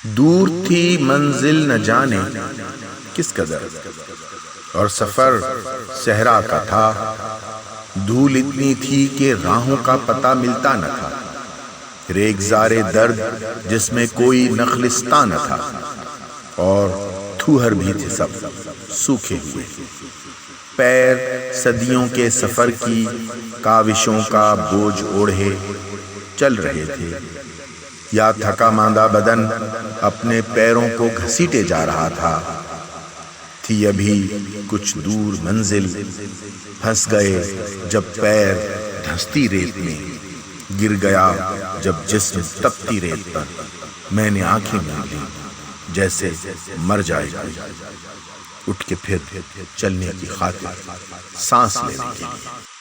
دور تھی منزل نہ جانے کس قدر، اور سفر صحرا کا تھا، دھول اتنی تھی کہ راہوں کا پتہ ملتا نہ تھا، ریگزار درد جس میں کوئی نخلستان نہ تھا، اور تھوہر بھی تھے سب سوکھے ہوئے، پیر صدیوں کے سفر کی کاوشوں کا بوجھ اوڑھے چل رہے تھے، یا تھکا ماندہ بدن اپنے پیروں کو گھسیٹے جا رہا تھا۔ تھی ابھی کچھ دور منزل، پھنس گئے جب پیر دھنستی ریت میں، گر گیا جب جسم تپتی ریت پر، میں نے آنکھیں موند لیں جیسے مر جائے کوئی، اٹھ کے پھر چلنے کی خاطر سانس لینے کے لیے۔